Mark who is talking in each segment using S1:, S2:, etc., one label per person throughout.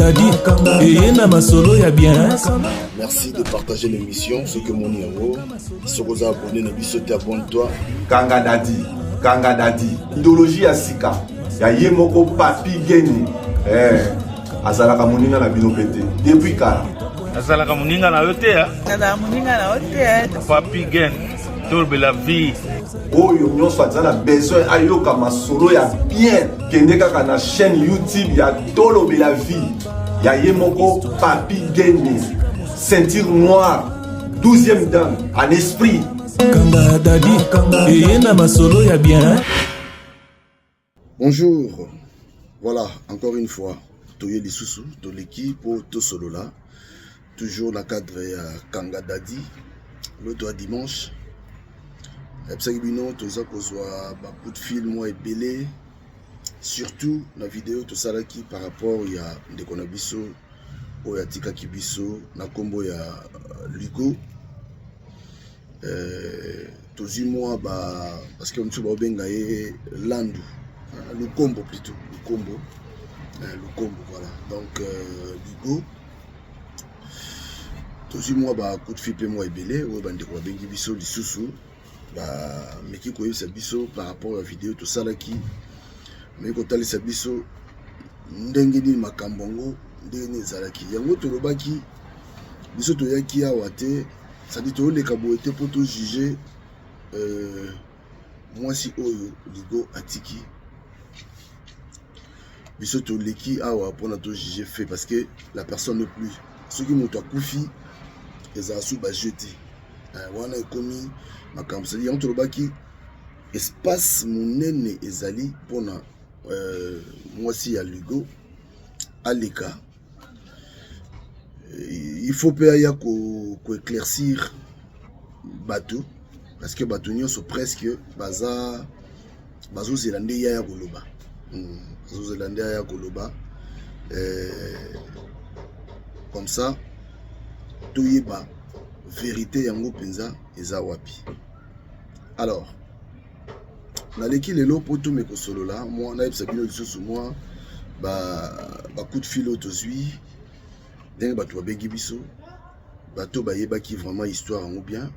S1: Dadi et na masolo ya bien.
S2: Merci de partager l'émission. Ce que mon héros, ce que vous avez abonné, ne sauter abonne-toi.
S3: Kanga Dadi, idéologie ya sika, ya yemoko papi geni, azalaka moninga na bino pete, depuis kala.
S4: Azalaka moninga na yote ya?
S5: Azalaka moninga na yote ya.
S4: Papi geni, torbe la vie.
S3: Oyo nyonso azala besoin ayoka masolo ya bien, kende kaka na chaîne YouTube ya Tolobe la vie, ya yemoko papi geni, ceinture noire, 12e dan, en esprit.
S1: Kanga Dadi et na masolo ya bien.
S2: Bonjour, voilà, encore une fois, Toye Lisusu, Toleki pour Tosolola, toujours la cadre Kanga Dadi, l'autre dimanche. Ebsagibino, Toza Kozwa, coup de fil, moi et Belé, surtout la vidéo Tosalaki par rapport à Ndekonabiso, Oya Tika Kibiso, Nakombo ya Lugo. Tozi moi parce que monsieur Babenga est Landu, le combo plutôt, le combo, voilà. Donc Lugo, tozi moi coup de fil moi et belé, ou bande quoi bengi biso lisusu, mais qui connaît sa biso par rapport à la vidéo tout ça là qui, mais quand elle sa biso, ndengeni makambongo, ndengeni zalaki, yango tolobaki, biso toyaki awate. Ça dit que les cabouetés pour tout juger moi si oyo ligo atiki biso to leki awa pour tout juger fait parce que la personne ne plus ceux qui m'ont koufi les a sous jeté wana ekomi makambo ça dit entre baki espace monene ezali pona moi si ya ligo aleka. Il faut éclaircir bateau parce que bateau sont presque bazo zélandais ya koloba bazo zélandais ya koloba comme ça tout yeba vérité yango penza eza wapi. Alors naleki lelo poto meko solo là moi na yebisa bino lisusu moi coup de fil autosui. Dès que tu biso, bateau bayeba qui vraiment histoire en bien,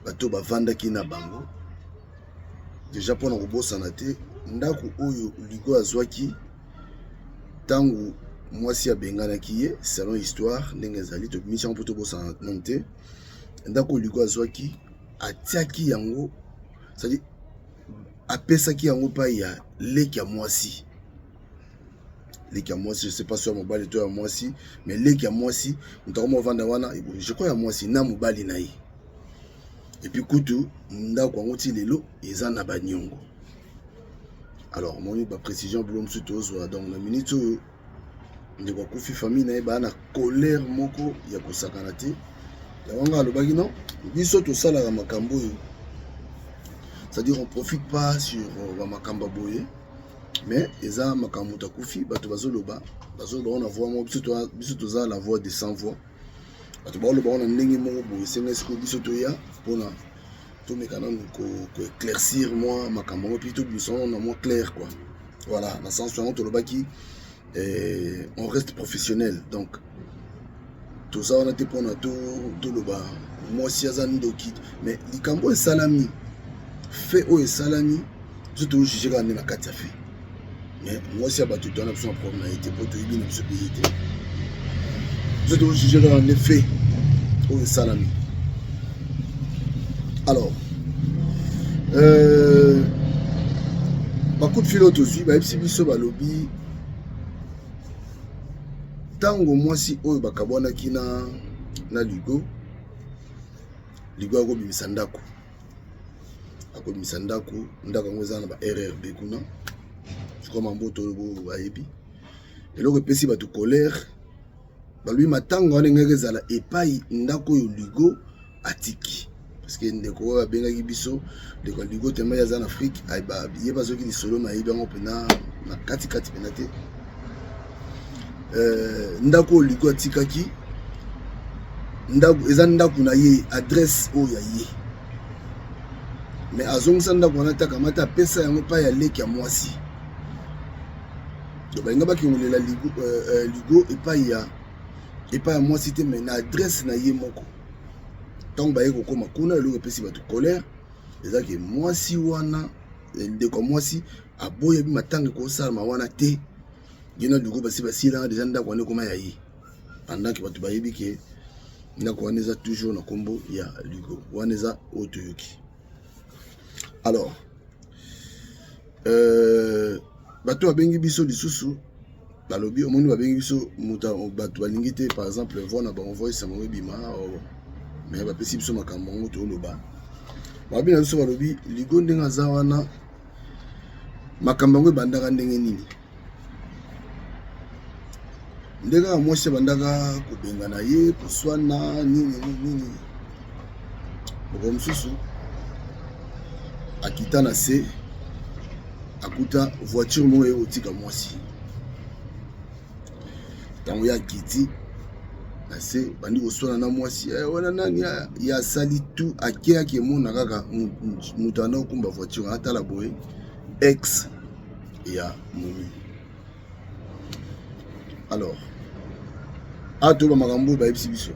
S2: bateau vanda qui na bango. Déjà pour nous bossa naté, ndaku oyo ligo azwaki tangu mwasi ya bengana kiye selon histoire ndenge zali to mission pour to bossa monter. Ndaku ligo azwaki atiaki yango, c'est-à-dire apesa ki yango pa ya leki ya mwasi. Les qui à moi si je sais pas sur mon bal et toi à moi si mais les qui à moi si on vendre wana je crois à moi si na mobali naï et puis kutu nda kwa ngoti lelo eza na banyongo. Alors moi ba précision blom surtout donc la minute de ko kufi famille na ba na colère moko ya ko sakana te ya wanga lo bagi non biso to sala ga makambo yo, c'est-à-dire on profite pas sur makambo boye. Mais eza makamuta kufi bato bazoloba on a voix mo biso toza la voix de sans voix bato bazoloba on a ndenge moko boye senga siko biso to ya pona to mekana ko éclaircir moi makambo plutôt biso on a moins clair quoi. Voilà dans sens où on to lobaki on reste professionnel donc tout ça on a été pona to loba moi si azan doki mais likambo e salami fait o e salami je to juger quand na kati fait. Mais moi, si on a besoin de problème, il était pour tout le monde se payer. Je dois juger en effet au salami. Alors, beaucoup de philotes aussi, si biso balobi, tango moi si oyo bakabwana kina na ligo ako bimisandako. Ako bimisandako, ndako ngweza na ba RRB kuna. Comme un beau tolobo ayebi et là repesi ba to colère ba lui matango ngenge zala epai ndako yo ligo atiki parce que ndeko abenga kibiso de ko ligo tema ya en Afrique ay ba yeba zoki ni solo na yeba ngopena na kati penate ndako ligo atikaki ndako eza ndako na ye adresse o ya ye mais azongisa ndako na taka mata pesa yango pa ya leki ya mwasi. donc balinga bakingolela ligo epai ya mwasi te mais na adresse na ye moko ntango baye kokoma kuna eloko epesi bato colère ezaki mwasi wana ndeko mwasi aboyebi matanga ekosalama wana te yena ligo basi basilanga deja ndako wana ekoma ya ye pendant ke bato bayebi ke ndako wana eza toujours na nkombo ya ligo wana eza oyo toyoki. Alors bato babengi biso lisusu balobi omoni babengi biso bato balingi te par exemple vo na baenvoye sango ebima mais bapesi biso makambo yango tooloba babi na biso balobi ligo ndenge aza wana makambo yango ebandaka ndenge nini ndenge kaka mwasi abandaka kobengana ye koswana nini boko mosusu akita na se akuta voiture moko ye otika mwasi ntango ye akiti na se bandi koswana na mwasi wana nani ya asali tu akeyaki emona kaka moto anda kokumba voiture atala boye ex ya momi. Alors ato bamakambo bayebisi biso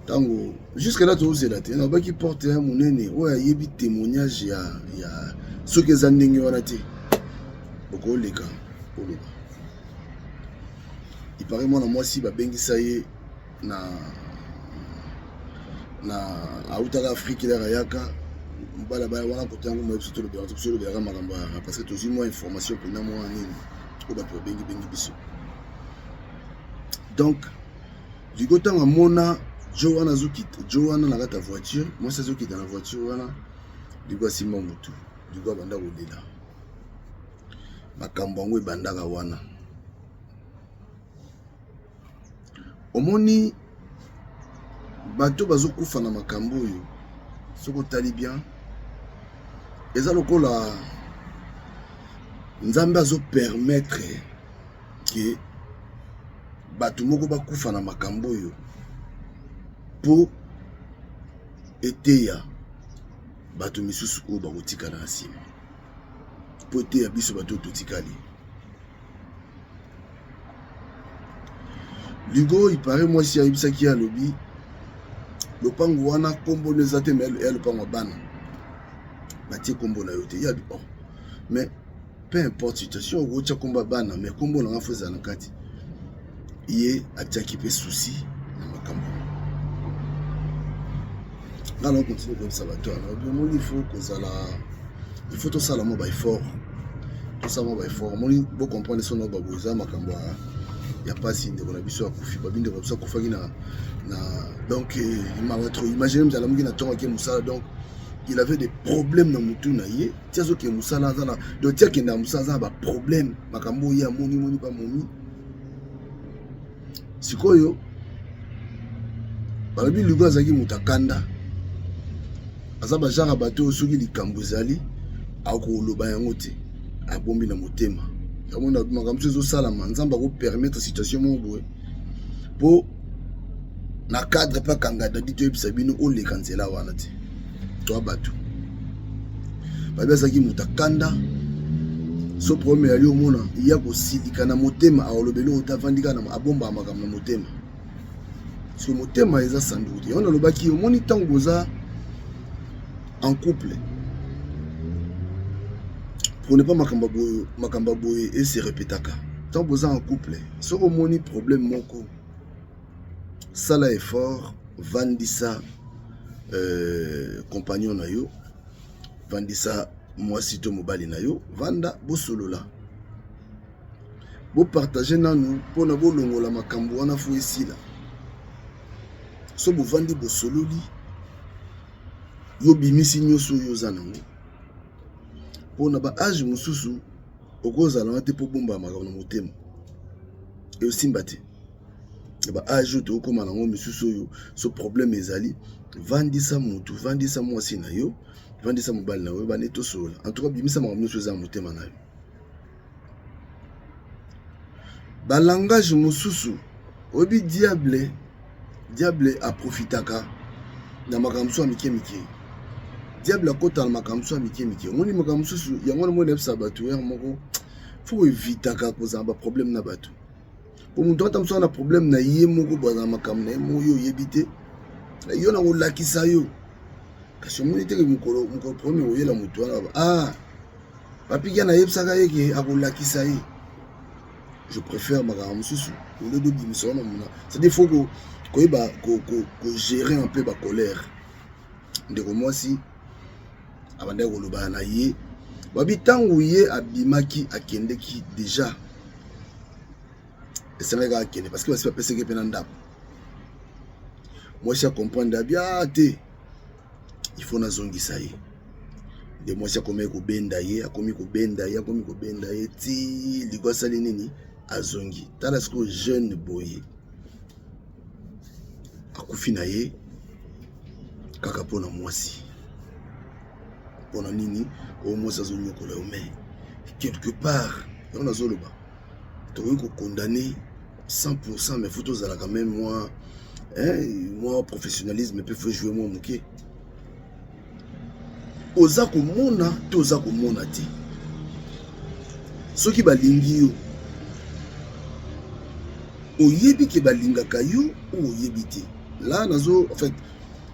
S2: tango jusque là tozela te na baki porte ya monene oyo ayebi témoignage ya soki eza ndenge wana te okoleka oloba ipare mwana mwasi babengisa ye na autaka Afrique elaka yaka mbala baya wana kote yango moyebi so tolobelaka makambo parce que tozwi mwa information mpena mwa nini oyo bato babengi biso. Donc ligo ntango amona jo wana azokita jo wana na kati ya voiture mwasi azokita na voiture wana ligo asimba motu ligo abanda kolela makambo yango ebandaka wana omoni bato bazokufa na makambo oyo soki otali bien eza lokola nzambe azopermettre ke bato moko bakufa na makambo oyo po eteya bato misusu oyo bakotikala na nsima po eteya biso bato oyo totikali. Ligo ipare mwasi ayebisaki alobi lopango wana nkombo eza te me ya lopango bana batie nkombo na yo te yabi mais peu importe situation okotia nkombo bana mais nkombo nanga fo eza na kati ye atiaki mpe susi na makambo ngana okontinue koyebisa bato wana obimoli il faut tosala mo baeffort omoni bocomprendre so na babo eza makambo ya pasi ndeko na biso akufi babindeko na biso akufaki na donc imagine mzala mungi na ntongo ake mosala donc il avait des problèmes na mutu na ye ti azoke mosala aza na donc ti akende ya mosala aza na baproblème makambo oyo amoni pa momi sikoyo balobi ligo azalaki moto akanda aza bajara bato oyo soki likambo ezali akoloba yango te abombi na motema amona makambo ezosalama nzambe akopermettre situation moko boye mpo na cadre pa kanga dadi toyebisa bino oleka nzela wana te to bato babi azalaki moto akanda so problème yali omona iya kosilika na motema aolobeli oyo tavandika na abomba makambo na motema so motema eza sanduku te yango nalobaki omoni ntango boza en couple prenez pas makambo boye et se répétaka tant boza en couple soko moni problème moko sala effort vandisa compagnon na yo vandisa mwasi to mobali na yo vanda bosolola bo partager nanu pona bolongola makambo wana fo esila so bovandi bosololi yo bimisi nyonso oyo oza nango pona ba age mosusu okozala te po bomba makambo na motema e osimba te ba age oyo tokoma nango misusu oyo so problème ezali vandisa mutu vandisa mwasi na yo vandisa mobali na yo bane tosolola en tout cas bimisa makambo nyonso eza na motema na yo ba langage mosusu obi diable aprofitaka na makambo so mike diable akota na makambo so mike omoni makambo mosusu yango na mona ebisa bato yer moko faut éviter ka koza ba problème na bato. Pour mon temps ça na problème na yé moko boza makam na mo yo yebité. Yo na ko lakisa yo. Kasi mo nite ke mukolo premier oyela mutu ala ah papi kana yebsaka yeke akolakisa ye. Je préfère ma mususu au lieu de bimisona mona. C'est des fois que gérer un peu ma colère. Ndeko moi si abanda ko loba na ye babi tangu ye abimaki akendeki déjà. Et c'est là akende parce que va se passer que penanda. Moi je comprends bien te il faut na zongisa ye. De moi je comme ko benda ye akomi ko benda ye ti ligosa nini azongi tala sko jeune boye akufi na ye kaka pona mwasi pona nini au moins ça zonyo ko la mais quelque part on a zoloba to ko condamner 100% mais photos à la quand même moi professionnalisme peut jouer moi muke oza ko mona to oza ko mona ti soki balingi yo oyebi ke balingaka yo ou oyebi te là nazo en fait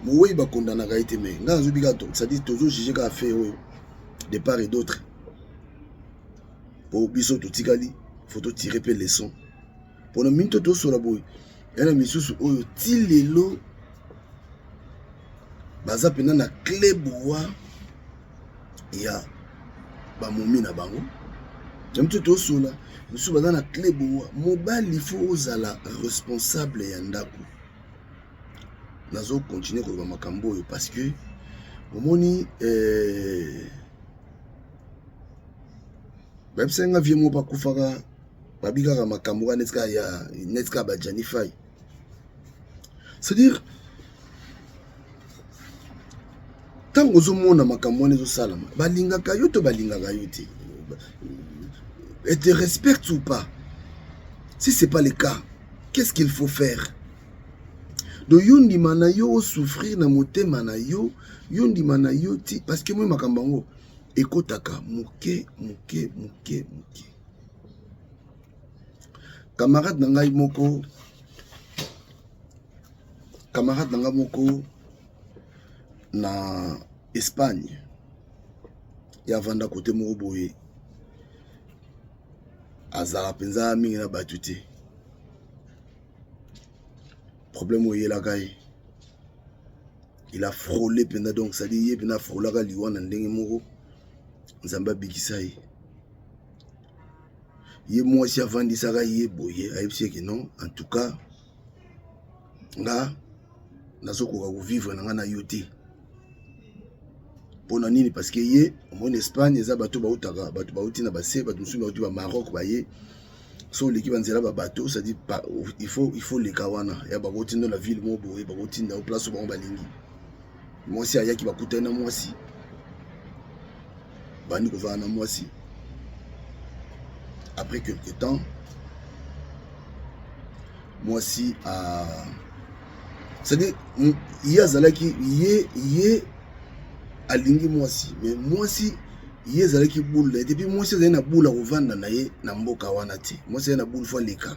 S2: mowe ba condamna ka été mais nga nazo bika to ça dit toujours juger ka fait de part et d'autre pour biso to tikali faut to tirer pe leçon pour no minto to sola boy yana misusu oyo ti lelo baza pena na clé boa ya ba momi na bango jamtu to sola musu baza na clé boa mobali faut ozala responsable ya ndako nazo continuer ko ba makambo yo parce que omoni babsenga vie mo pa kufaka babika makambo ka netka ya netka ba janify c'est-à-dire tant que zomona makambo nezo salama balingaka yo to balingaka yo te et te respecte ou pas. Si c'est pas le cas, qu'est-ce qu'il faut faire? Do yondi manayo souffrir na motema na yo, yondi manayo ti parce que moi makambango ekotaka muke. Camarade nanga moko na Espagne. Ya vanda côté moko boye. Azala penza mingi na batute. Problème où il a gagné. Il a frôlé pendant donc ça dit il a frôlé la liwan ndenge moko. Nzamba bikisai. Ye moi si avant dit ça ye boye aipsi que non en tout cas nga nazoko ko vivre na yote. Pona nini parce que ye en Espagne za bato ba utaka bato ba utina ba se bato musu ba uti ba Maroc ba ye so l'équipe nzela ba bato ça dit pas il faut les kawana ya ba utina la ville mo boye ba utina au place ba balingi moi si aya ki ba kutana moi si bani ko va na moi si après quelque temps moi si a ça dit ya zalaki ye alingi mwasi mais mwasi yezalaki boule depuis mwasi azali na boule kovanda na ye na mboka wana te mwasi na boule fois leka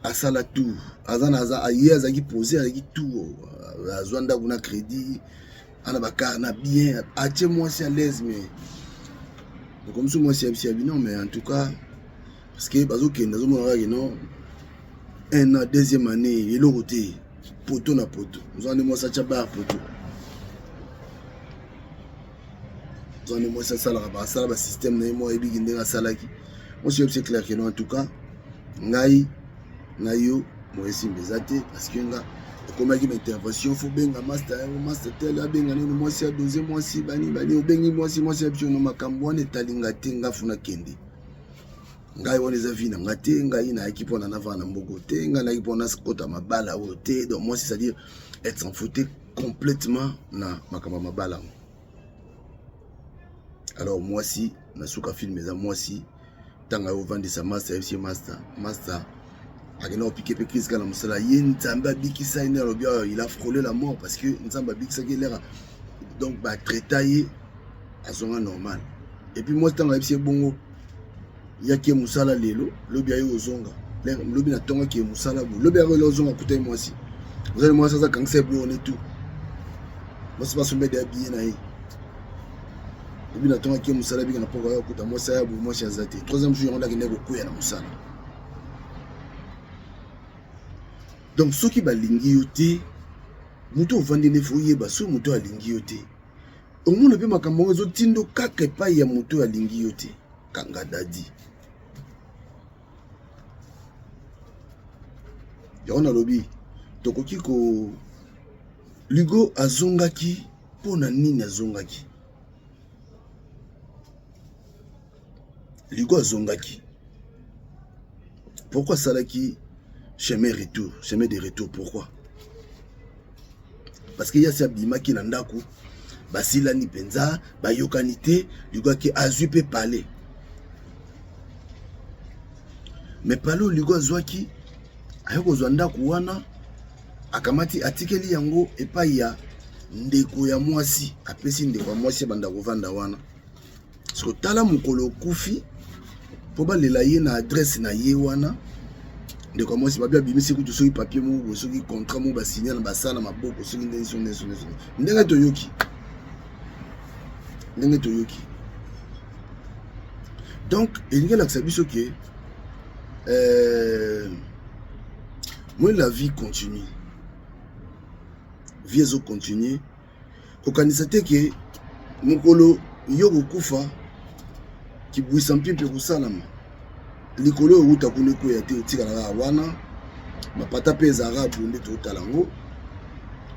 S2: asala tout azana ye azaki poser azaki tout azwanda kuna crédit ana bakar na bien atie mwasi à l'aise mais comme ça mwasi abisi non mais en tout cas parce que bazoke ndazo mona non un an deuxième année il est côté poto na poto nous en moi ça bar poto. Moi ça ça la système na moi ebi ndenga salaki moi c'est clair que non en tout cas ngai nayo moi esi mbezate parce que nga comme qui intervention faut benga master tel benga no moi c'est deuxième moi si bani obengi moi si option no makambo ne talinga tenga funa kende ngai wona za vina ngate ngai na équipe na navana mboko te ngai na équipe na skota mabala o te donc moi c'est-à-dire être s'en fouter complètement na makamba mabala. Alors moi si nasuka film mais moi si tanga au vendre sa master FC master agena piqué pe crise kana musala yin tamba bikisa ina robia il a frôlé la mort parce que nzamba bikisa qui l'air donc ba traiter à son normal Et puis moi tant c'est bongo yaki musala lelo lobi ayo ozonga lobi na tonga ki musala bu lobi ayo ozonga kutai moi si vous allez moi ça quand c'est bon on est tout moi c'est pas se mettre habillé na yi lobi na tonga ki musala bi na poka yo kuta moi ça ya bu moi chez Azate troisième jour on a gagné beaucoup ya na musala donc ceux qui balingi yote muto vandi ne foye ba so muto alingi yote au monde pe makambo zo tindo kaka pa ya muto alingi yote kanga dadi on a lobby tokoki ko ligo azongaki pona nini azongaki ligo azongaki pourquoi salaki chemin de retour pourquoi parce qu'il y a ces abima qui nandaku basila ni penza bayokanite ligo ki azui pe parler mais palo ligo azwaki ayoko zwanda kuwana akamati atikeli yango epai ya ndeko ya mwasi apesi ndeko ya mwasi banda kovanda wana so tala mukolo kufi po balela ye na adresse na ye wana ndeko ya mwasi babia bimisi kutu soki papier mo soki contrat mo basigner na basala maboko soki ndenge toyoki donc elingi lakisa biso ke moi la vie continue. Vie zo continue. Kokanisa te ke mukolo yoko kufa ki buisa mpimpe kusalama. Likolo uta kule ko ya te utika na wana. Mapata peza arabu nde to talango.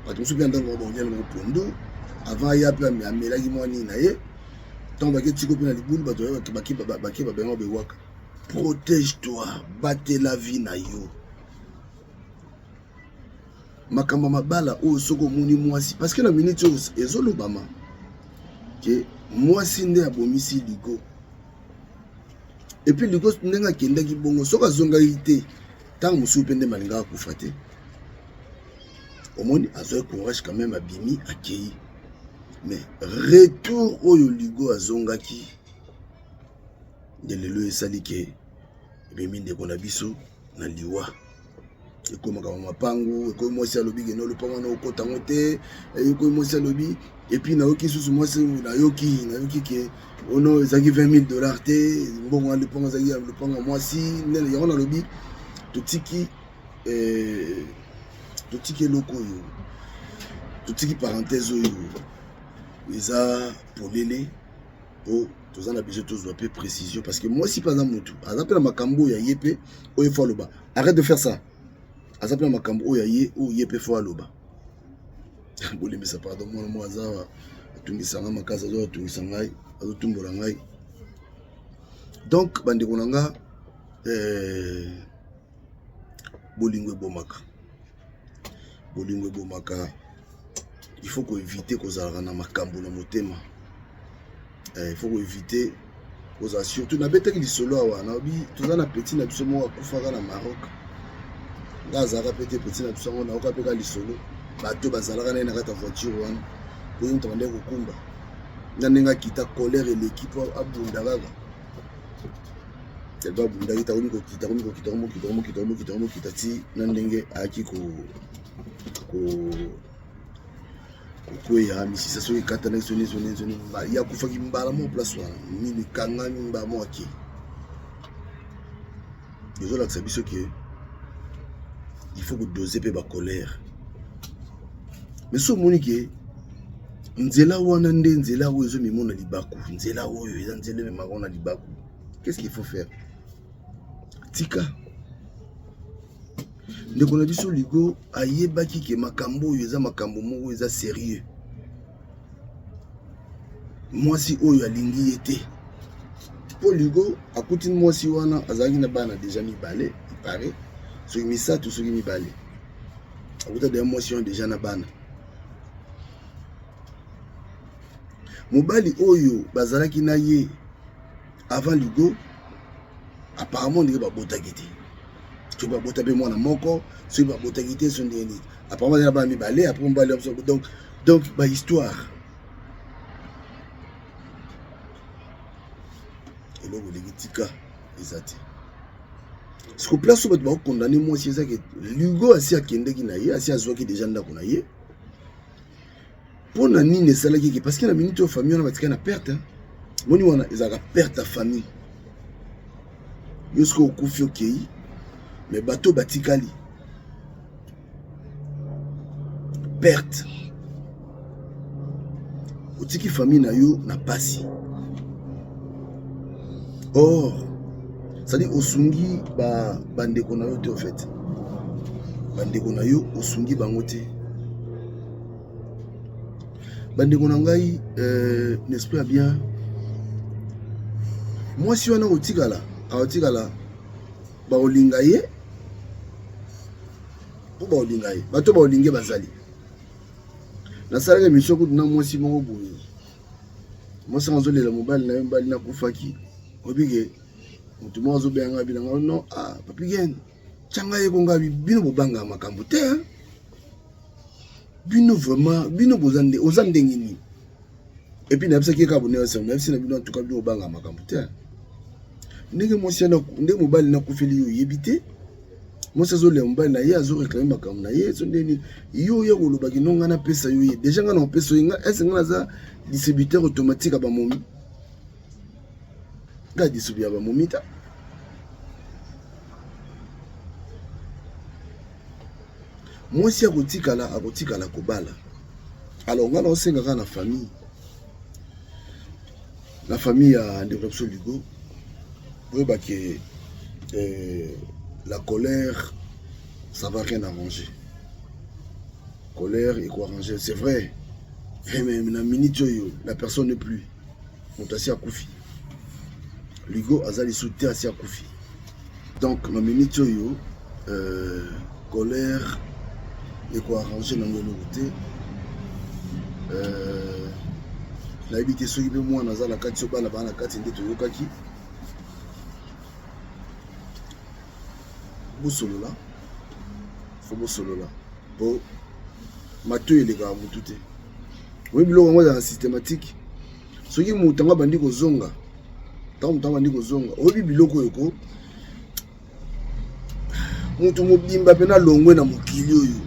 S2: Patumsu bi ndango ba onyana mo pondo. Avant ya pe amelaki mwani na ye. Tant ba ke tiko pe na libulu ba to baki ba bengo be waka. Protège-toi, batte la vie na yo. Makamba mabala o soko muni mwasi parce que la minute ezolo bama que mwasi nde abomisi ligo et puis ligo ndenga kenda ki bongo soka zonga ite tant musu pende malinga kufate omoni azo courage quand même abimi akei mais retour oyo ligo azonga ki de lelo esali ke bimi ndeko na biso na liwa ekoma ka mapangu ekoma mwasi alobi ke no lopango na okota ngote ekoma mwasi alobi et puis na yoki susu mwasi na yoki ke ono ezaki $20,000 te mbongo na lopango zaki ya lopango mwasi nene yango na lobi totiki loko yo totiki parenthèse oyo eza polele po tozana besoin tozwa pe précision parce que moi si par exemple mutu azapela makambo ya yepe oyo fo loba arrête de faire ça azapela makambo oyo ye o yepe fo aloba bolimisa pardon moi azawa atungisanga makasa zo atungisanga azotumbola ngai donc bande konanga bolingwe bomaka il faut qu'on éviter kozala na makambo na motema il faut éviter cause surtout na betaki lisolo awa na bi tozana petit na biso mo akufaka na Maroc ngazaka petit na biso na okapeka lisolo bato bazalaka na kata voiture wana po yinto bande kokumba ndanenga kita colère et l'équipe abunda gaga elle va bunda kita kita ti ndenge aki ko ya misisa so ikata na soni ya kufaki mbala mo place wana mimi kanga mba mo aki désolé que ça biso que il faut que doser pe ba colère mais so monike nzela wana nde nzela oyo zo mimona libaku nzela oyo eza nzela memaka libaku qu'est-ce qu'il faut faire tika ndeko na biso ligo ayebaki ke makambo oyo eza makambo moko eza sérieux mwasi oyo alingi ye te po ligo akuti mwasi wana azalaki na bana deja mibale ipare soki misato soki mibale akuta deya mwasi wana deja na bana mobali oyo bazalaki na ye avant ligo apparemment ndenge babotaki te tu vas botter bien moi na moko tu vas botter quitter son dernier après on va là mi balé après on va aller donc bah histoire sika ezati. Ce que place où va condamner moi c'est ça que Lugo asi akendeki na ye, asi azwaki déjà ndako na ye. Pour na nini salaki parce que la minute au famille on a batika na perte. Moni wana ezaka perte ta famille. Yosko okufi okei mais bateau batikali. Perte. Otiki famille na yo na pasi. Or, c'est-à-dire osungi bandeko na yo te en fait. Bandeko na yo osungi bango te. Bandeko na ngai n'est-ce pas bien? Moi si wana otikala ba olinga ye. Po ba olinga ye. Bato ba olinge bazali. Na salaka mission ko na moi si moko boye. Moi sans olela mobile na mbali na kufaki. Obige mutu mo zo benga bilanga non papi gen. Changa ye konga bino bobanga makambo te hein. Bino vraiment bino bozande ozande ngini. Et puis na bisa ki ka bonne ça même si na bino en tout cas bino bobanga makambo te. Ndenge mo si na ndenge mobile na kufeli yo yebite. Moi ça zo le mobile na ye azo réclamer makambo na ye so ndeni yo ye ko lobaki nonga na pesa yo ye. Déjà nga na pesa yo nga est-ce nga za distributeur automatique ba momi. Ga distribuer ba momi ta. Moi si akotikala kobala. Alors nga na senga na famille. La famille a développé Lugo. Oui bah que la colère ça va rien arranger. Colère et quoi arranger, c'est vrai. Mais na minute yo la personne n'est plus. On t'a si à Koufi. Lugo azali souté à si à Koufi. Donc na minute yo colère et quoi arranger dans le côté la habité so ibe moi na za la kati so bala ba na kati ndeto yokaki bosolo là faut bosolo là bon mato il est ga mutu te oui biloko ngo za systématique soki mutanga bandi ko zonga tangu tanga bandi ko zonga obi biloko yoko mutu mobimba pena longwe na mokili oyo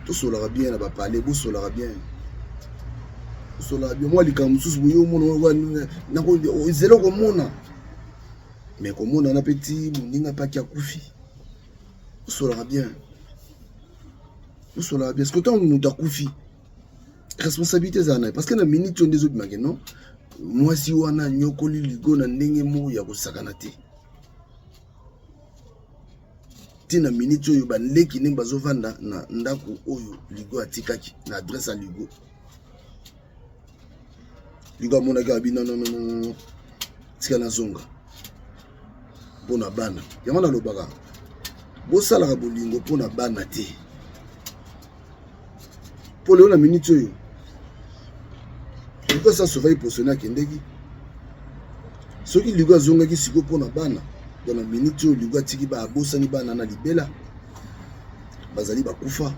S2: tout cela va bien, va parler, tout cela va bien. Tout cela va bien. Moi, les camusus, vous voyez, on zéro comme on a. Mais comme on a un petit, on n'a pas qu'à koufi. Tout cela va bien. Tout cela va bien. Est-ce que tu as un koufi? Responsabilité, ça n'a. Parce que la minute, on des autres maintenant. Moi, si on a un nyokoli, ligo, na ndenge mo, ya ko sakanate. Tina minute oyo banleki ndenge bazovanda na ndako oyo Lugo atikaki na adresse à Lugo. Lugo amona gabi non tika na zonga pona bana yamana lobaka bosala ka bolingo pona bana te pole na minute oyo Lugo sa sauver posona kendeki soki Lugo azonga ki siko pona bana. Dans la minute où Lugo tiki ba bosani ba nana libela bazali ba kufa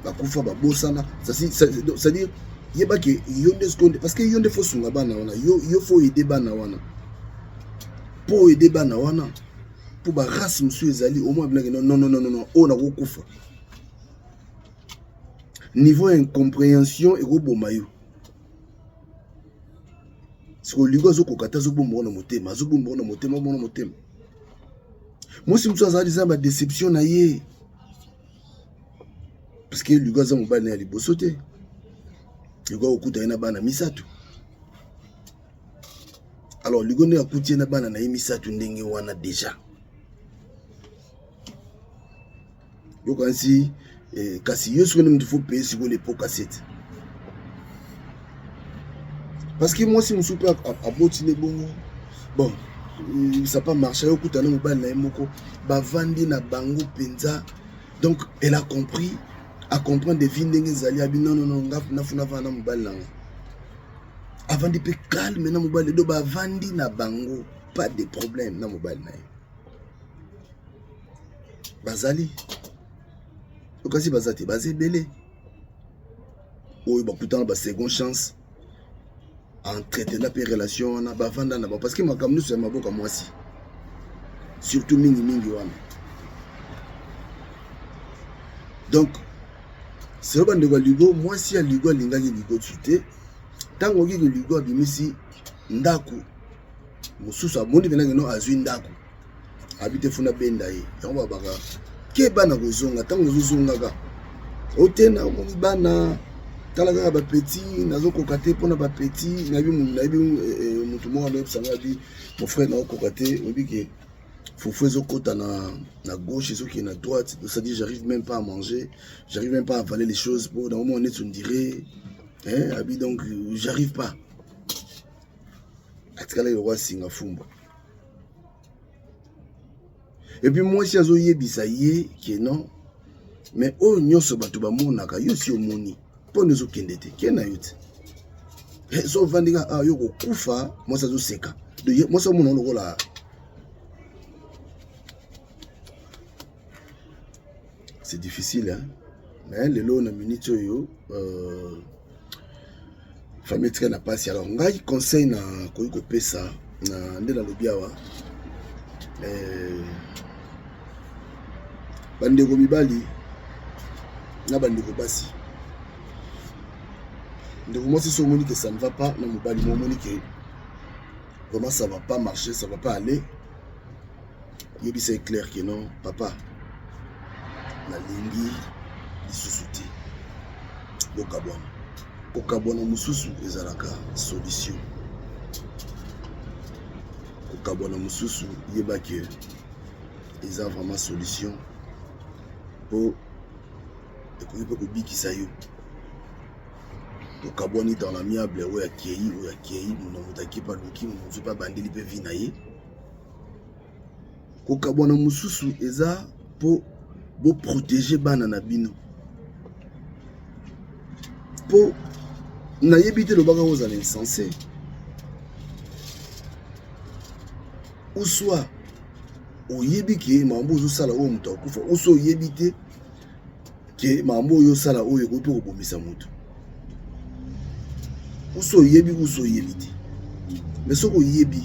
S2: ba bosana ça dire yeba ke yonde seconde parce que yonde faut sunga bana wana yo faut aider bana wana pour aider bana wana pour ba race monsieur ezali au moins non on a kufa niveau incompréhension et roboma yo. Si on Lugo zo kokata zo bombo na motema moi si mtu azali za ba déception na ye parce que Lugo za mobile na liboso te Lugo okuta na bana misatu alors Lugo ne akuti na bana na misatu ndenge wana déjà donc ainsi kasi yo so ne mtu faut payer sur l'époque cassette. Parce que moi si je suis pas à botiner bon ça n'a pas marché au coup de mobile moko ba vandi na bango penza donc elle a compris à comprendre des vignes d'engezali abi non ngaf na funa vana mobile là avant de pe calme na mobile do ba vandi na bango pas de problème na mobile na bazali okasi bazati bazebele oyo ba kutana ba seconde chance. entretenir pe relation na bavanda na ba parce que makamnu c'est maboka mwasi surtout mingi wana. Donc c'est pas de ligo mwasi ya ligo lingaki ligo tuté tango ki ligo abimisi ndaku mususu amoni benanga no azwi ndaku habite funa benda ye yango baka ke bana kozonga tango zozonga ka otena omoni bana tala kaka ba petit nazo kokate pona ba petit na bi mutu mo na bisanga bi mon frère na kokate obi ke faut kota na gauche et qui est à droite, ça dit j'arrive même pas à manger, j'arrive même pas à avaler les choses pour dans le moment on dirait hein abi donc j'arrive pas. Atkala le roi Singafumba. Et puis moi si azo yebisa ye qui non mais oh nyoso batu ba monaka yo si omoni po nezo kendete kena yote. Et so vandika a yo ko kufa moi ça zo seka. De moi ça mon lokola. C'est difficile, hein? Mais les lots na minute yo famille très n'a pas si alors ngai conseil na ko pesa na ndela lobiawa bandeko mibali na bandeko basi ndeko moi si moni que ça ne va pas na mobali mo moni que comment ça va pas marcher, ça va pas aller. Yebi c'est clair que non papa na lingi lisusu te kokabwana mususu ezalaka solution kokabwana mususu yeba ke eza vraiment solution po ekoki pe kobikisa yo kokabwani dans l'amiable oyo akei moto akipa luki moto pa bandeli pe vi na ye kokabwana mususu eza po bo protéger bana na bino po na yebite le baga aux insensé ou soit o yebike mambo zo sala o muto akufa o so yebite ke mambo yo sala o yeko to kobomisa muto o so yebite mais soko yebi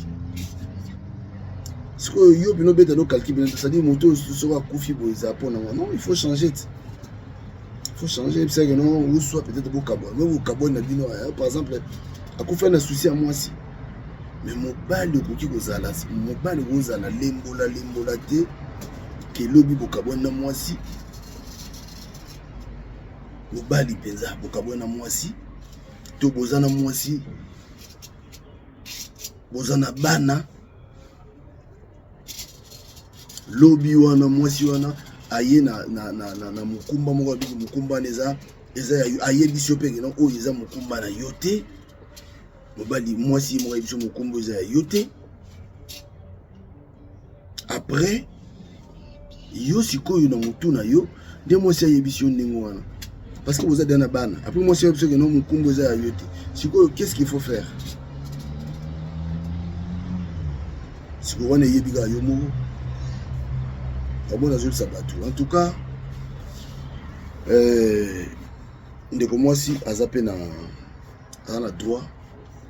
S2: ce que yo bino beta no calcul ça dit moto sera kufi boiza pona non il faut changer. Il faut changer parce que non ou soit peut-être beaucoup carbone mais au carbone na bino par exemple akufa na souci à moi si mais mobali okoki kozala mobali kozala lembola te ke lobi bo carbone na moi si mobali penza bo carbone na moi si to bozana moi si bozana bana lobi wana mwasi wana aye na mukumba moko biki mukumba neza eza aye biso pe non o eza mukumba na yote mobali mwasi moko biso mukumba eza yote après yo sikoyo na mutu na yo de mwasi aye biso ndingo wana parce que vous êtes dans la bana après mwasi biso que non mukumba eza yote sikoyo qu'est-ce qu'il faut faire sikoyo wana yebika yo moko. En tout cas, ndeko mwasi azape na droit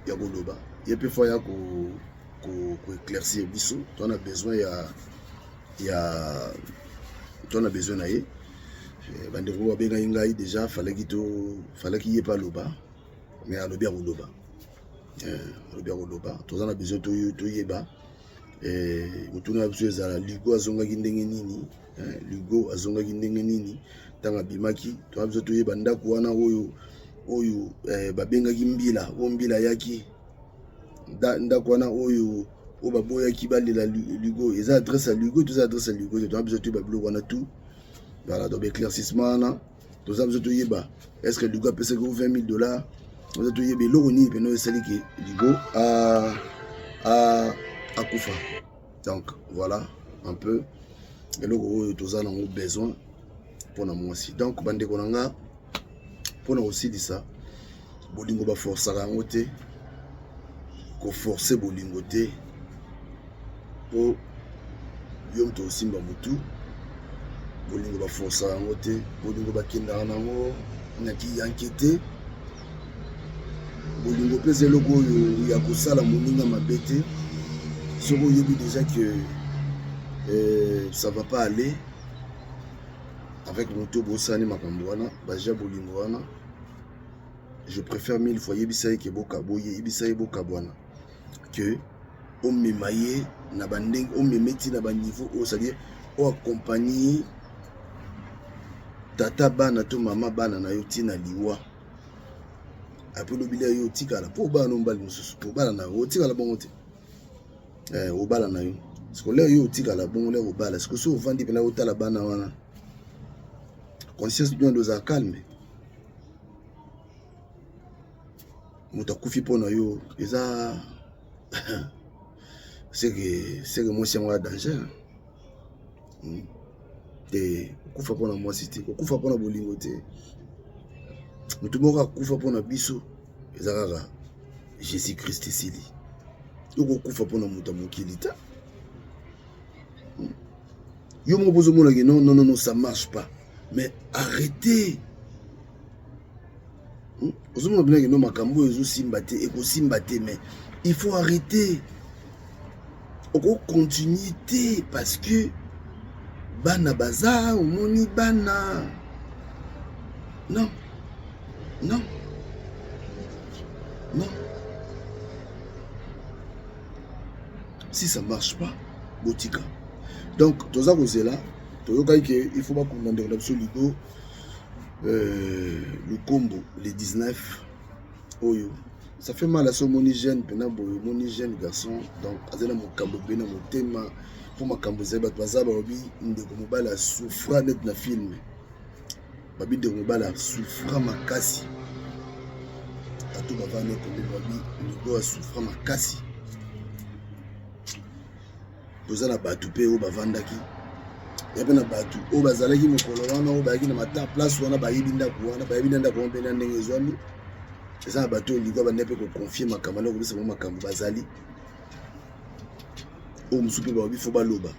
S2: ya koloba ye pe fois ya ko éclaircir biso on a besoin on a besoin na ye bandeko ba benga ngai déjà fallait qu'il y ait pas loba mais alobi ya koloba to on a besoin to yeba mutuna biso ezala ligo azongaki ndenge nini ligo azongaki ndenge nini tanga bimaki to biso toyeba ndako wana oyo babengaki mbila yaki ndako wana oyo baboyaki balela ligo eza adresse ya ligo to adresse ya ligo to biso toyeba biloko wana tout voilà donc éclaircissement wana to biso toyeba est-ce que ligo apesaki $20,000 biso toyeba eloko nini peno esaliki ligo à Koufa. Donc voilà un peu et nous tous en avons besoin pour moi aussi. Donc bande konanga pour nous aussi dit ça bolingo ba force à ngote ko forcer bolingo te pour yom to simba mutu bolingo ba force à ngote bolingo ba kinda nango naki enquêter bolingo pe zeloko oyo ya kosala moninga mabe te soki oyebi déjà que ça va pas aller avec moto bosani makambo wana baja bolingo wana je préfère 1000 fois yebisa ye ke bokaboye yebisa ye bokabwana que omema ye na bandenge omemeti na baniveau oyo c'est-à-dire oaccompagne tata bana to mama bana na yo ntina liwa apres lobila yo otikala mpo obala no mbali mosusu mpo obala na yo otikala bongo te obala na yo siko leo yo otikala bongo leo obala siko so ovandi mpena otala bana wana conscience bien doza calme moto akufi mpo na yo eza seke mwasi yango ya danger te okufa mpo na mwasi te okufa mpo na bolingo te moto moko akufa mpo na biso eza kaka Jésus Christ esili okokufa mpo na moto ya mokili te yo moko bozomonaki non ça marche pas mais arrêtez ozomona binaki no makambo oyo ezosimba te ekosimba te mais il faut arrêter okokontinue te parce que bana baza omoni bana non si ça marche pas botika donc toza kozela toyokaki ke il faut bakunda ndeko na biso ligo le combo les 19 oyo ça fait mal à son moni jeune pena boyo moni jeune garçon donc azela mokambo pe na motema pour makambo ze bato baza baobi ndeko mobala souffra net na film babi ndeko mobala souffra makasi ato bavana kombe babi ligo a souffra makasi toza na bato pe oyo bavandaki ya pe na bato oyo bazalaki mokolo wana oyo bayaki na mata place wana bayebi ndako wana bayebi na ndako wana mpe na ndenge ezwami eza na bato oyo ligo bande mpe koconfie makambo na kobisa mo makambo bazali oyo mosusu mpe baobi fo baloba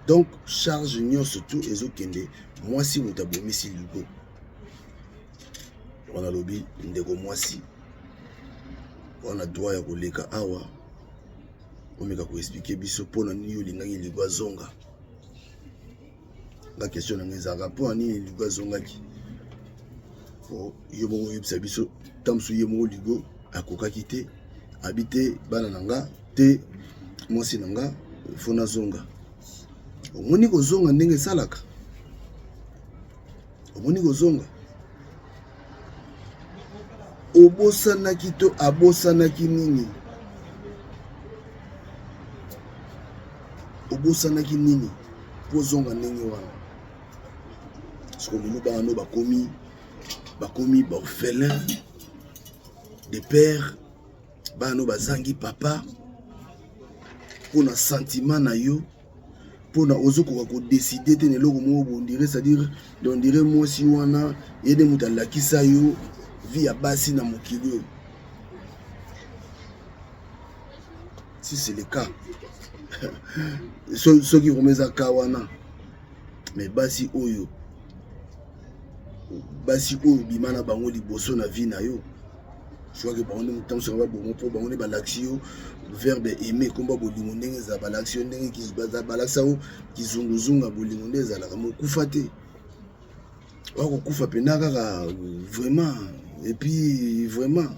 S2: donc charge nyonso tu ezokende mwasi moto abomisi ligo wana lobi ndeko mwasi wana droit ya koleka awa omeka koexplike biso mpona nini olingaki ligo azonga nga question nango ezalaka mpona nini ligo azongaki yo moko oyebisa biso ta mosu ye moko ligo akokaki te abi te bana na nga te mwasi na nga fo nazonga omoni kozonga ndenge esalaka omoni kozonga obosanaki to abosanaki nini obosanaki nini mpo zonga ndenge wana soko lelo bana bakomi baorphelin de père bana bazangi papa mpona sentiment na yo mpona ozokoka kodeside te na eloko moko bondire c'est-à-dire ondire mwasi wana ye nde moto alakisa yo vi ya basi na mokili oyo si c'est le cas soki vraimen eza ka wana mais basi oyo bima na bango liboso na vie na yo soki bango nde motamosaka babongo mpo bango nde balakisi yo verbe aime komba bolingo ndenge ezala balakisi yo ndenge balakisa yo kizunguzunga bolingo nde ezalaka mokufa te wakokufa mpena kaka vraiment et puis vraiment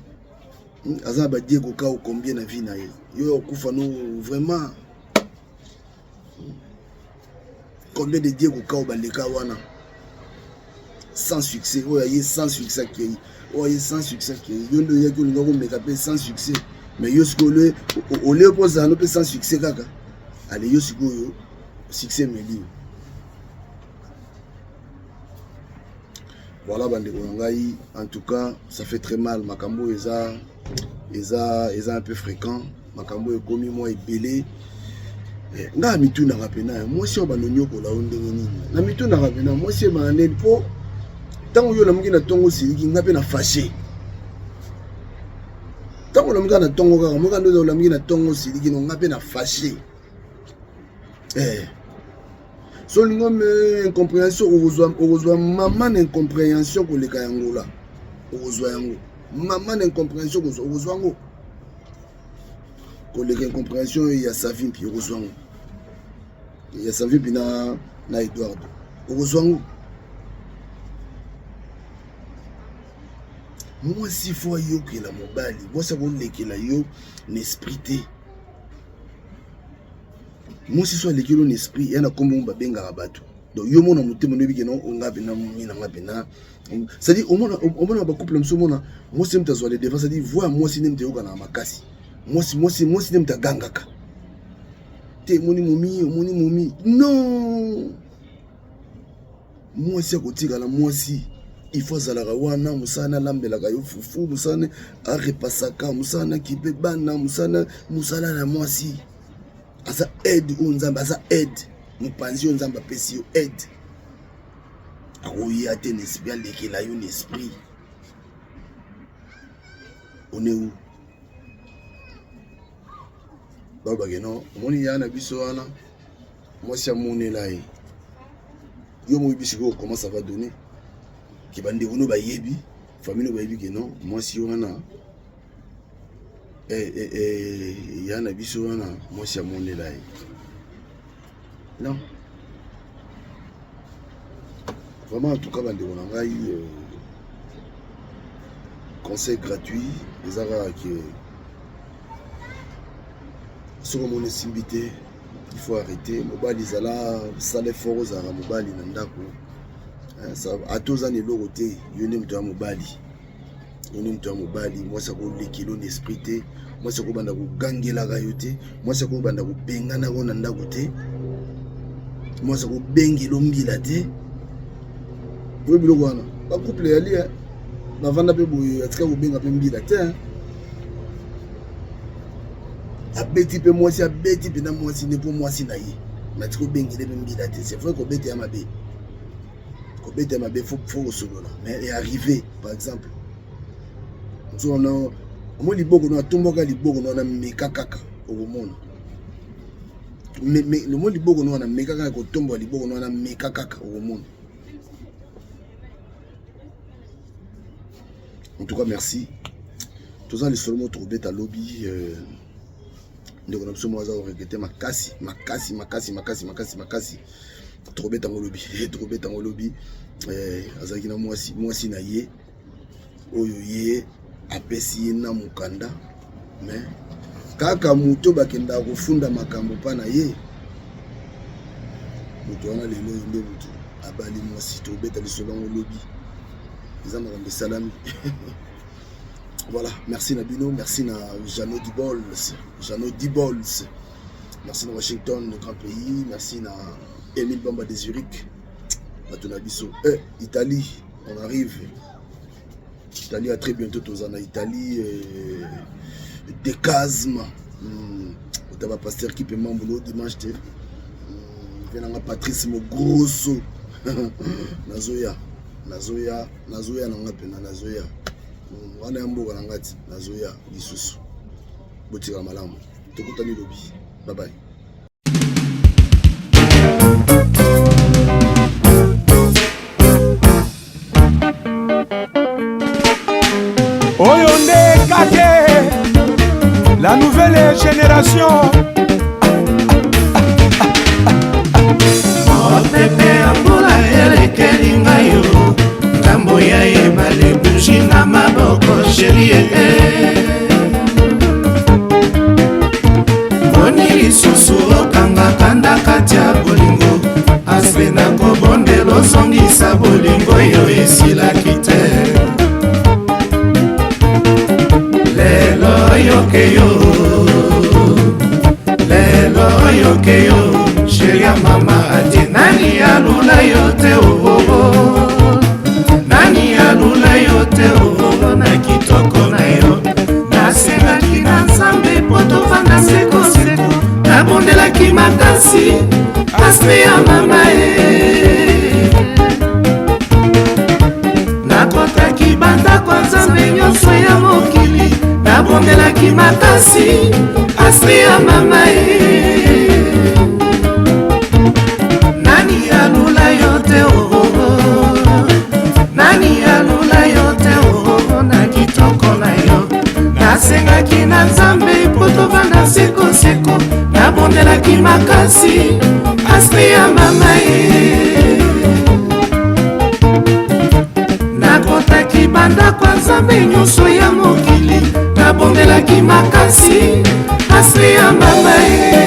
S2: aza na badie koka okombie na vie na ye yo okufa no vraiment combien de dieux koka baleka wana sans succès oyo aye sans succès akei oyo aye sans succès akei yo nde oyaki olinga komeka mpe sans succès mais yo sikoyo ole opozala no mpe sans succès kaka ale yo sikoyo succès meli voilà bandeko na ngai en tout cas ça fait très mal makambo eza un peu fréquent makambo ekomi mwa ebele nga mitunaka mpena mwasi oyo banonyokola o ndenge nini na mitunaka mpena mwasi ebana ndeni mpo ntango yo namoki na ntongo osiliki nga mpe na fashe ntango olamoki na ntongo kaka moka nde olamoki na ntongo osiliki no nga mpe na fashe so olingo me incompréhension okozwa mama na incompréhension koleka yango la okozwa yango maman incompréhension okozwa yango koleka incompréhension ya Savimpi okozwa yango ya Savimpi na Eduardo okozwa yango mwasi fo ayokela mobali mwasi akolekela yo n'esprit te mwasi so alekelo n'esprit yana kombo babengaka bato donc yo mona motema no bikeno onga bena mina ngabena c'est-à-dire omona ba couple mso mona mwasi mtazwa les devant c'est-à-dire voix mwasi nemte yoka na makasi mwasi nemte gangaka te moni momi non mwasi akotika la mwasi il faut zalaka wana musana lambelaka yo fufu musana arepasaka musana kibebana musala na mwasi asa aide unzamba asa aide mupanzi unzamba pesi yo aide akoya te n'esprit alekela yo n'esprit on est où baba geno moni yana biso wana mwasi amonela ye yo mo bisiko comment ça va donner qui bande ono ba yebi famille no ba yebi que non mwasi wana yana biso wana mwasi amonela ye non vraiment en tout cas bande on a eu conseil gratuit les ara que sur mon simbité il faut arrêter mobali zala sale fort zara mobali na ndako ça a tous années l'oroté yone mto ya mobali moi ça ko lekilo n'esprit te moi ça ko banda ko gangela ga yote moi ça ko banda ko bengana ko na ndako te moi ça ko bengelo mbila te bo biloko wana ba couple ya lia na vanda pe boyo atika ko benga pe mbila te abeti pe mwasi abeti pe na mwasi ne po mwasi na ye matiko bengele pe mbila te c'est vrai ko beti ya mabe ko beti ya mabe faut solo là mais est arrivé par exemple on a mo liboko no atomboka liboko no na mekakaka okomona mais le mo liboko no na mekakaka ko tombo liboko no na mekakaka okomona. En tout cas merci tous les seulement trouver ta lobby ndeko na biso mwaza o regretter makasi trouver ta lobby azaki na mwasi na ye oyo ye apesi na mukanda mais kaka muto bakenda kufunda makambo pa na ye muto wana lelo nde muto abali mwasi to beta lisolo lobby izama kombe salami. Voilà, merci Nabino, merci na Jano Dibols, merci na Washington, le grand pays, merci na Emile Bamba de Zurich, Batonabiso, Italie, on arrive. Italie à très bientôt, tous en Italie, Decasme, on va pasteur qui peut m'embouler dimanche, venant à Patrice Mogrosso, Nazoya, Nazoya. Wana yamboka na ngati nazoya lisusu botika malamu tokutani lobi bye bye.
S6: Oyonde Kake, la nouvelle génération.
S7: Opepe ambola elekeli ngayo ngambo ya ebale buji na maboko sherie boni lisusu okanga kanda kati ya bolingo aspe na kobondelo ozongisa bolingo yo esilaki te lelo yokeyo sheria mama ati nani alula yote nani alula yote na kitoko na yo nasengaki na nzambe po tovanda sekoseko nabondelaki makasi aspe ya mama nakotaki bandako nzambe nyonso ya mokili nabondelaki makasi aspe ya mama nani alula yote nani alula yote nasengaki na nzambe po tovanda sekoseko nabondelaki makasi aspe ya mama ye nakotaki banda kwa nzambe nyonso ya mokili nabondelaki makasi aspe ya mama ye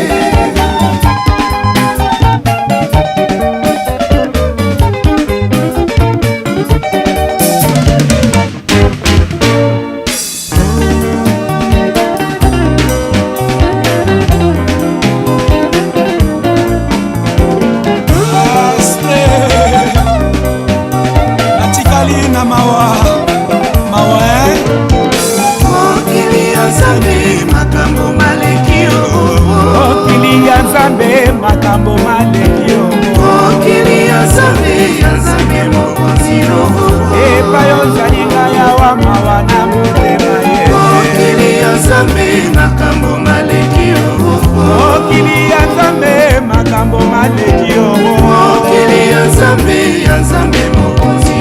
S6: makambo maleki
S7: okili ya nzambe mokonzi
S6: epai ozalinga yawa mawa na motema ye
S7: okili ya nzambe makambo maleki
S6: okili ya nzambe makambo maleki
S7: okili ya nzambe mokonzi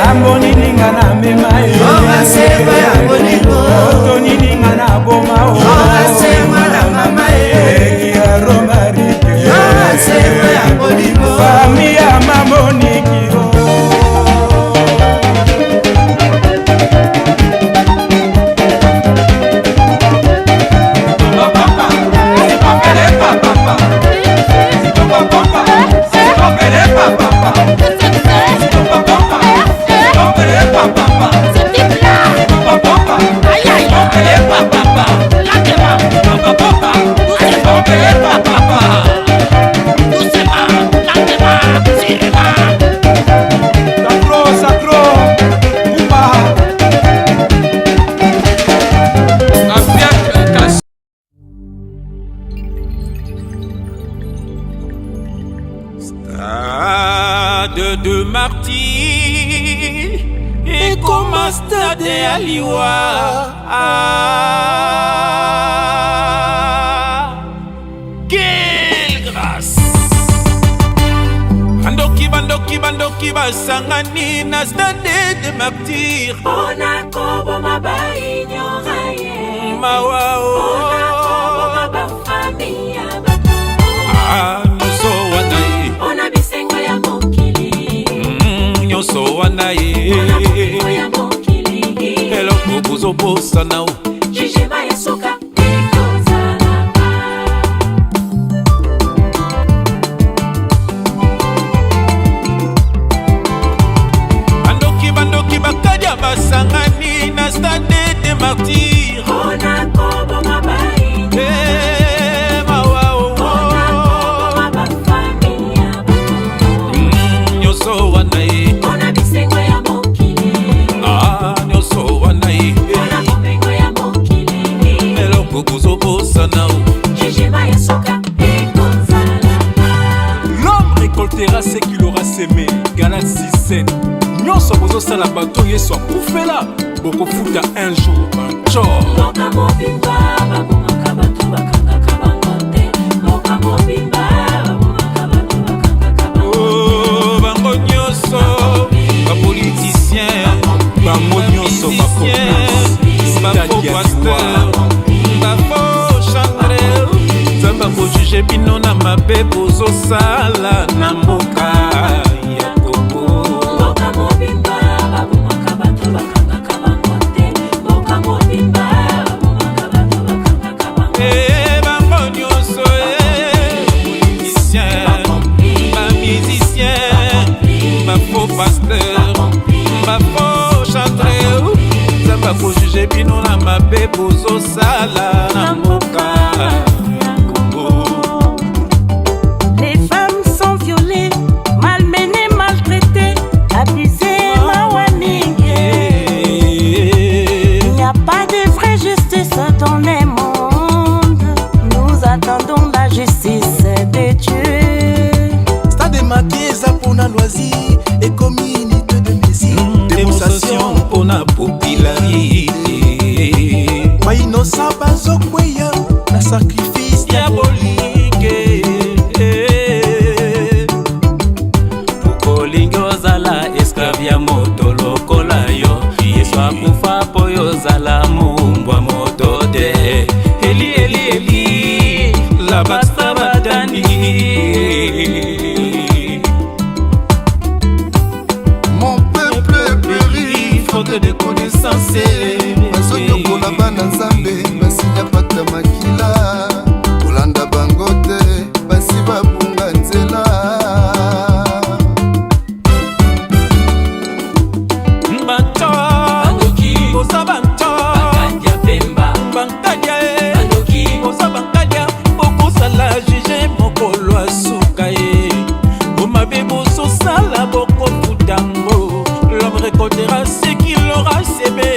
S6: ambonininga na mema otonininga na boma ekia romarike fami ya mamoniki
S8: de martyrs et comme un stade à Liwa. Quelle grâce! Bandoki basangani na stade de martyrs.
S9: On a kobo mabai nyoraye.
S8: Mawao.
S9: On a kobo mabafami ya bato.
S8: Nyonso wanaye.
S9: On a bisengo ya mokili.
S8: Nyonso wanaye.
S9: On a ya mokili.
S8: Eloko kuzobosa nao.
S9: Jijima ya soka.
S8: Basangani na stade de martyrs.
S9: On a kobo mabai.
S8: Mawao.
S9: On a kobo mabafami ya bato.
S8: Nyonso wanaye.
S9: On a bisengo ya mokili.
S8: Nyonso wanaye.
S9: On a bobengo ya mokili.
S8: Eloko kuzobosa nao.
S9: Jijima ya soka.
S10: L'homme récoltera ce qu'il aura semé. Galaxy 7. Nyonso bozosala bato yesu akufela bokofuta un jour un chor
S9: Moka mobimba babumaka bato bakangaka bango te. Moka mobimba babumaka bato bakangaka bango te.
S8: Bango nyonso bapoliticien,
S10: bango nyonso
S8: bafo pasteur, bafo chandrel, nzambe akojuge bino na mabe bozosala na mboka ya Kongo. Pasteur, ma faux chantre, ça va pour juger bino na mabe bozo sala na mboka.
S11: Les femmes sont violées, malmenées, maltraitées, abusées, mawaningue. Il n'y a pas de vraie justice dans les mondes. Nous attendons la justice de Dieu.
S12: Stade maquillé, ça pour la loisir. Et communauté de Messie,
S8: démonstration pour la popularité.
S12: Ma innocent bazo kweya, na sacrifice
S8: ya bolike
S13: okolingi ozala esclave ya moto lokola yo yesu akufa po yo ozala mumbwa moto te eli eli eli labasa badani.
S7: Mon peuple périt faute de connaissance bazoyokola bana nzambe basi ya pata makila kolanda bango te basi babunga nzela
S8: banto oza banto bankadia oza bankadia okosala juge mokolo asuka ye bomabe bososala bokofutango l'homme récoltera ce qu'il aura semé.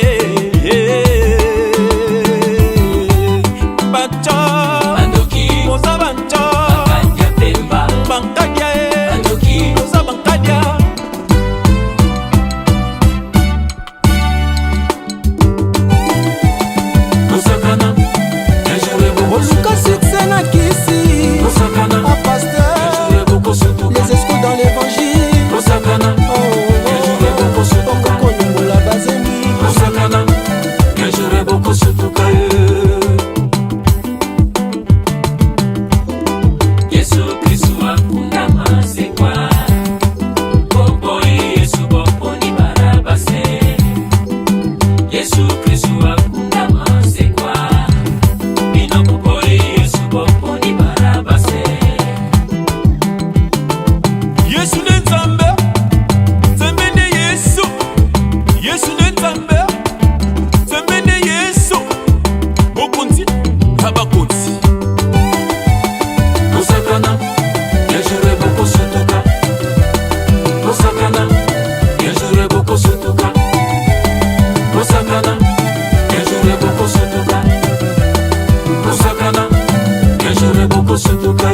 S9: Surtout